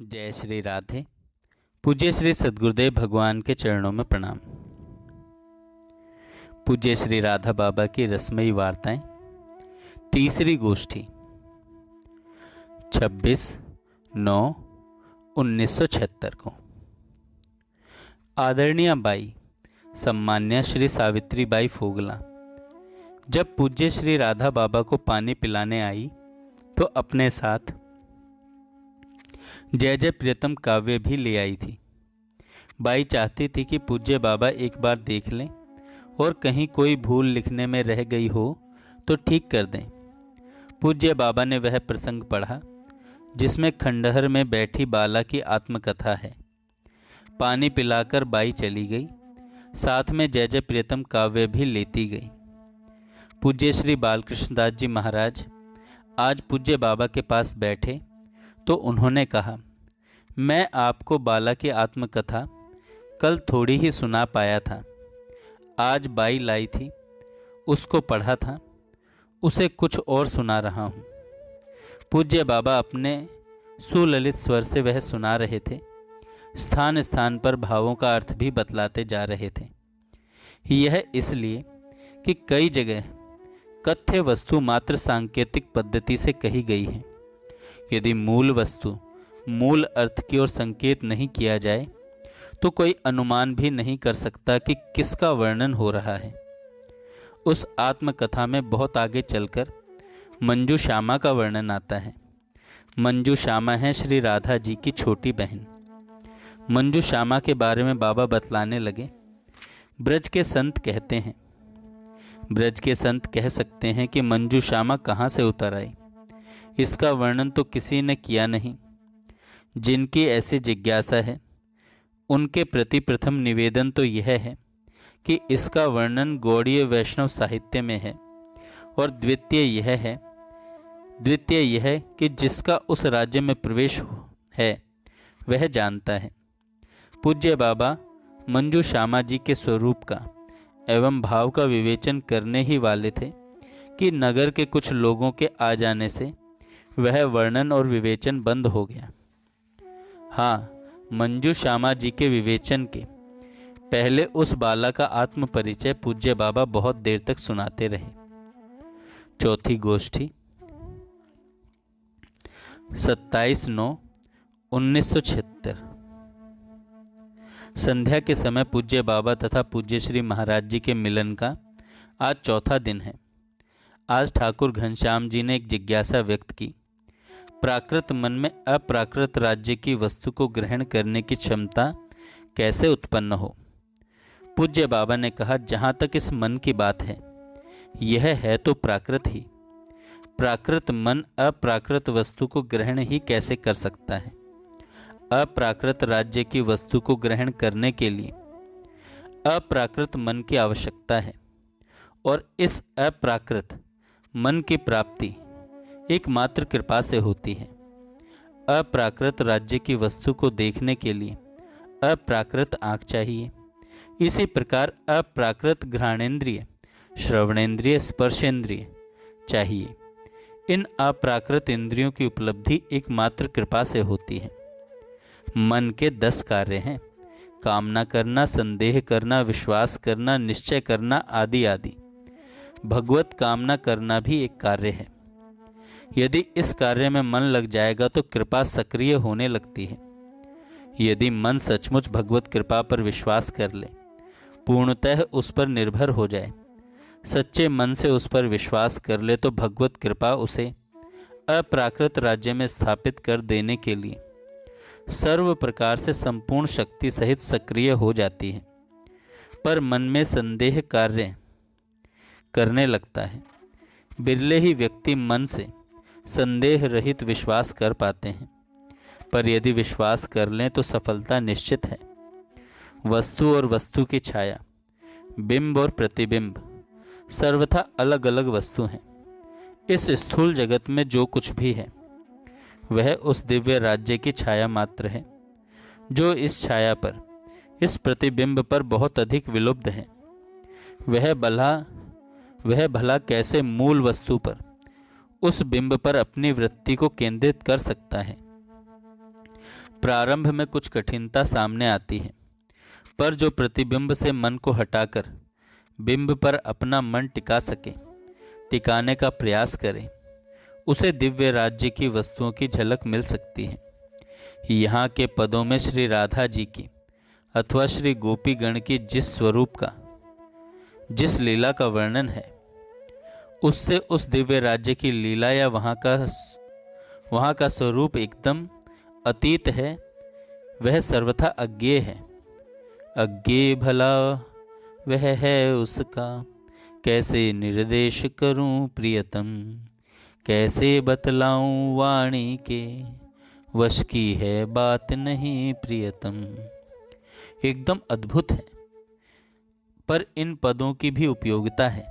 जय श्री राधे। पूज्य श्री सद्गुरुदेव भगवान के चरणों में प्रणाम। पूज्य श्री राधा बाबा की रसमयी वार्ताएं, तीसरी गोष्ठी, 26/9/1976 को। आदरणीय बाई सम्मान्य श्री सावित्री बाई फोगला जब पूज्य श्री राधा बाबा को पानी पिलाने आई तो अपने साथ जय जय प्रियतम काव्य भी ले आई थी। बाई चाहती थी कि पूज्य बाबा एक बार देख लें और कहीं कोई भूल लिखने में रह गई हो तो ठीक कर दें। पूज्य बाबा ने वह प्रसंग पढ़ा जिसमें खंडहर में बैठी बाला की आत्मकथा है। पानी पिलाकर बाई चली गई, साथ में जय जय प्रियतम काव्य भी लेती गई। पूज्य श्री बालकृष्णदास जी महाराज आज पूज्य बाबा के पास बैठे तो उन्होंने कहा, मैं आपको बाला की आत्मकथा कल थोड़ी ही सुना पाया था, आज बाई लाई थी, उसको पढ़ा था, उसे कुछ और सुना रहा हूँ। पूज्य बाबा अपने सुललित स्वर से वह सुना रहे थे, स्थान स्थान पर भावों का अर्थ भी बतलाते जा रहे थे। यह इसलिए कि कई जगह कथ्य वस्तु मात्र सांकेतिक पद्धति से कही गई है। यदि मूल वस्तु मूल अर्थ की ओर संकेत नहीं किया जाए तो कोई अनुमान भी नहीं कर सकता कि किसका वर्णन हो रहा है। उस आत्मकथा में बहुत आगे चलकर मंजू श्यामा का वर्णन आता है। मंजू श्यामा है श्री राधा जी की छोटी बहन। मंजू श्यामा के बारे में बाबा बतलाने लगे। ब्रज के संत कहते हैं, ब्रज के संत कह सकते हैं कि मंजू श्यामा कहाँ से उतर आई, इसका वर्णन तो किसी ने किया नहीं। जिनकी ऐसी जिज्ञासा है उनके प्रति प्रथम निवेदन तो यह है कि इसका वर्णन गौड़ीय वैष्णव साहित्य में है, और द्वितीय यह कि जिसका उस राज्य में प्रवेश है वह जानता है। पूज्य बाबा मंजू श्यामा जी के स्वरूप का एवं भाव का विवेचन करने ही वाले थे कि नगर के कुछ लोगों के आ जाने से वह वर्णन और विवेचन बंद हो गया। हाँ, मंजू श्यामा जी के विवेचन के पहले उस बाला का आत्म परिचय पूज्य बाबा बहुत देर तक सुनाते रहे। चौथी गोष्ठी, 27/9/1976। संध्या के समय पूज्य बाबा तथा पूज्य श्री महाराज जी के मिलन का आज चौथा दिन है। आज ठाकुर घनश्याम जी ने एक जिज्ञासा व्यक्त की, प्राकृत मन में अप्राकृत राज्य की वस्तु को ग्रहण करने की क्षमता कैसे उत्पन्न हो। पूज्य बाबा ने कहा, जहाँ तक इस मन की बात है, यह है तो प्राकृत ही। प्राकृत मन अप्राकृत वस्तु को ग्रहण ही कैसे कर सकता है। अप्राकृत राज्य की वस्तु को ग्रहण करने के लिए अप्राकृत मन की आवश्यकता है, और इस अप्राकृत मन की प्राप्ति एकमात्र कृपा से होती है। अप्राकृत राज्य की वस्तु को देखने के लिए अप्राकृत आँख चाहिए। इसी प्रकार अप्राकृत घ्राणेन्द्रिय, श्रवणेन्द्रिय, स्पर्शेंद्रिय चाहिए। इन अप्राकृत इंद्रियों की उपलब्धि एकमात्र कृपा से होती है। मन के 10 कार्य हैं, कामना करना, संदेह करना, विश्वास करना, निश्चय करना आदि आदि। भगवत कामना करना भी एक कार्य है। यदि इस कार्य में मन लग जाएगा तो कृपा सक्रिय होने लगती है। यदि मन सचमुच भगवत कृपा पर विश्वास कर ले, पूर्णतः उस पर निर्भर हो जाए, सच्चे मन से उस पर विश्वास कर ले, तो भगवत कृपा उसे अप्राकृत राज्य में स्थापित कर देने के लिए सर्व प्रकार से संपूर्ण शक्ति सहित सक्रिय हो जाती है। पर मन में संदेह कार्य करने लगता है। बिरले ही व्यक्ति मन से संदेह रहित विश्वास कर पाते हैं, पर यदि विश्वास कर लें तो सफलता निश्चित है। वस्तु और वस्तु की छाया, बिंब और प्रतिबिंब सर्वथा अलग अलग वस्तु हैं। इस स्थूल जगत में जो कुछ भी है वह उस दिव्य राज्य की छाया मात्र है, जो इस छाया पर, इस प्रतिबिंब पर बहुत अधिक विलुप्त है। वह भला कैसे मूल वस्तु पर, उस बिंब पर अपनी वृत्ति को केंद्रित कर सकता है। प्रारंभ में कुछ कठिनता सामने आती है, पर जो प्रतिबिंब से मन को हटाकर बिंब पर अपना मन टिका सके, टिकाने का प्रयास करे, उसे दिव्य राज्य की वस्तुओं की झलक मिल सकती है। यहाँ के पदों में श्री राधा जी की अथवा श्री गोपीगण की जिस स्वरूप का, जिस लीला का वर्णन है, उससे उस दिव्य राज्य की लीला या वहाँ का स्वरूप एकदम अतीत है। वह सर्वथा अज्ञेय है। अज्ञेय भला वह है उसका, कैसे निर्देश करूं प्रियतम, कैसे बतलाऊं वाणी के, वश की है बात नहीं प्रियतम। एकदम अद्भुत है। पर इन पदों की भी उपयोगिता है।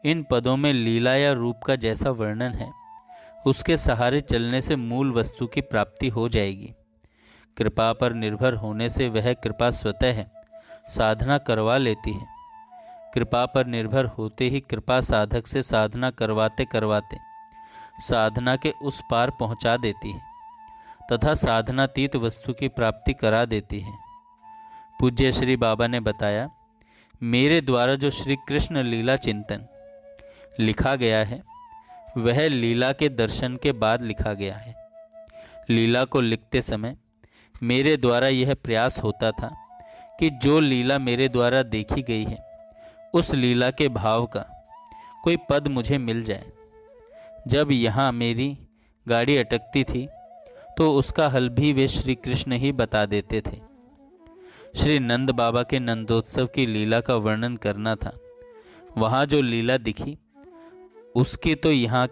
इन पदों में लीला या रूप का जैसा वर्णन है, उसके सहारे चलने से मूल वस्तु की प्राप्ति हो जाएगी। कृपा पर निर्भर होने से वह कृपा स्वतः साधना करवा लेती है। कृपा पर निर्भर होते ही कृपा साधक से साधना करवाते करवाते साधना के उस पार पहुंचा देती है तथा साधनातीत वस्तु की प्राप्ति करा देती है। पूज्य श्री बाबा ने बताया, मेरे द्वारा जो श्री कृष्ण लीला चिंतन लिखा गया है, वह लीला के दर्शन के बाद लिखा गया है। लीला को लिखते समय मेरे द्वारा यह प्रयास होता था कि जो लीला मेरे द्वारा देखी गई है, उस लीला के भाव का कोई पद मुझे मिल जाए। जब यहाँ मेरी गाड़ी अटकती थी तो उसका हल भी वे श्री कृष्ण ही बता देते थे। श्री नंद बाबा के नंदोत्सव की लीला का वर्णन करना था। वहाँ जो लीला दिखी, उसकी तो यहाँ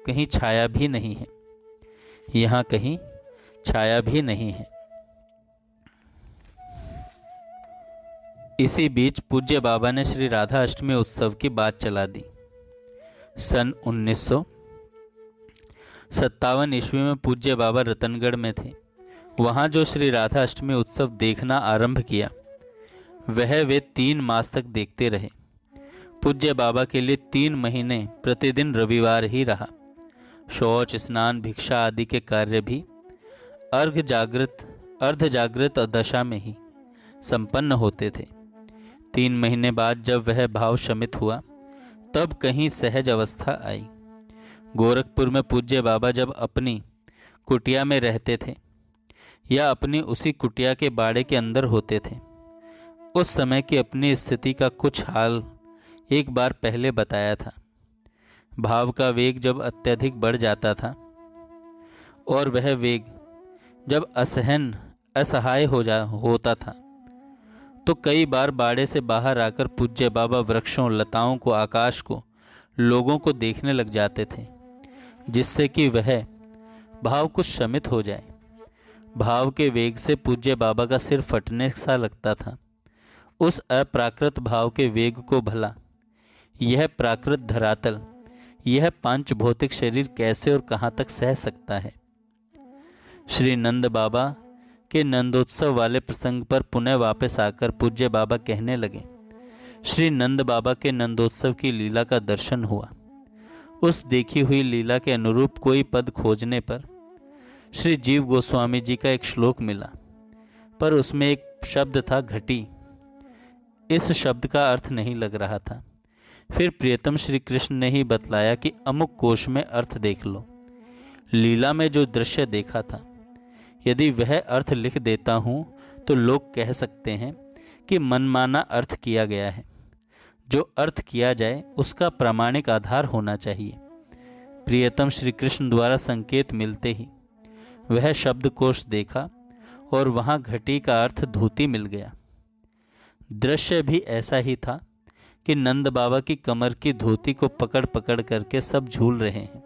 कहीं छाया भी नहीं है। यहाँ कहीं छाया भी नहीं है। इसी बीच पूज्य बाबा ने श्री राधा अष्टमी उत्सव की बात चला दी। सन 1957 ईस्वी में पूज्य बाबा रतनगढ़ में थे। वहाँ जो श्री राधा अष्टमी उत्सव देखना आरंभ किया, वह वे 3 मास तक देखते रहे। पूज्य बाबा के लिए 3 महीने प्रतिदिन रविवार ही रहा। शौच, स्नान, भिक्षा आदि के कार्य भी अर्ध जागृत दशा में ही संपन्न होते थे। 3 महीने बाद जब वह भाव शमित हुआ, तब कहीं सहज अवस्था आई। गोरखपुर में पूज्य बाबा जब अपनी कुटिया में रहते थे या अपनी उसी कुटिया के बाड़े के अंदर होते थे, उस समय की अपनी स्थिति का कुछ हाल एक बार पहले बताया था। भाव का वेग जब अत्यधिक बढ़ जाता था और वह वेग जब असहाय होता था, तो कई बार बाड़े से बाहर आकर पूज्य बाबा वृक्षों, लताओं को, आकाश को, लोगों को देखने लग जाते थे, जिससे कि वह भाव कुछ शमित हो जाए। भाव के वेग से पूज्य बाबा का सिर फटने सा लगता था। उस अप्राकृत भाव के वेग को भला यह प्राकृत धरातल, यह पांच भौतिक शरीर कैसे और कहाँ तक सह सकता है। श्री नंद बाबा के नंदोत्सव वाले प्रसंग पर पुनः वापस आकर पूज्य बाबा कहने लगे, श्री नंद बाबा के नंदोत्सव की लीला का दर्शन हुआ। उस देखी हुई लीला के अनुरूप कोई पद खोजने पर श्री जीव गोस्वामी जी का एक श्लोक मिला, पर उसमें एक शब्द था घटी। इस शब्द का अर्थ नहीं लग रहा था। फिर प्रियतम श्री कृष्ण ने ही बतलाया कि अमुक कोश में अर्थ देख लो। लीला में जो दृश्य देखा था, यदि वह अर्थ लिख देता हूँ तो लोग कह सकते हैं कि मनमाना अर्थ किया गया है। जो अर्थ किया जाए उसका प्रामाणिक आधार होना चाहिए। प्रियतम श्री कृष्ण द्वारा संकेत मिलते ही वह शब्दकोश देखा और वहाँ घटी का अर्थ धोती मिल गया। दृश्य भी ऐसा ही था कि नंद बाबा की कमर की धोती को पकड़ पकड़ करके सब झूल रहे हैं।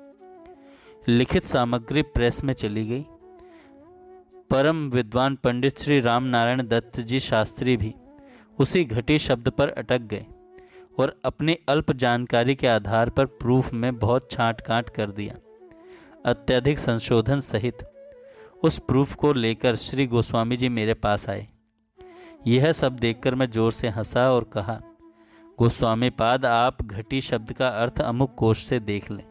लिखित सामग्री प्रेस में चली गई। परम विद्वान पंडित श्री राम नारायण दत्त जी शास्त्री भी उसी घटी शब्द पर अटक गए और अपनी अल्प जानकारी के आधार पर प्रूफ में बहुत छांट कांट कर दिया। अत्यधिक संशोधन सहित उस प्रूफ को लेकर श्री गोस्वामी जी मेरे पास आए। यह सब देखकर मैं जोर से हंसा और कहा, गोस्वामी पाद, आप घटी शब्द का अर्थ अमुक कोश से देख लें।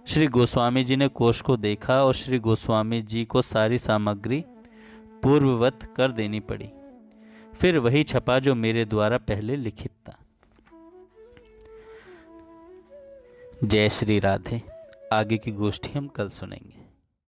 श्री गोस्वामी जी ने कोष को देखा और श्री गोस्वामी जी को सारी सामग्री पूर्ववत कर देनी पड़ी। फिर वही छपा जो मेरे द्वारा पहले लिखित था। जय श्री राधे। आगे की गोष्ठी हम कल सुनेंगे।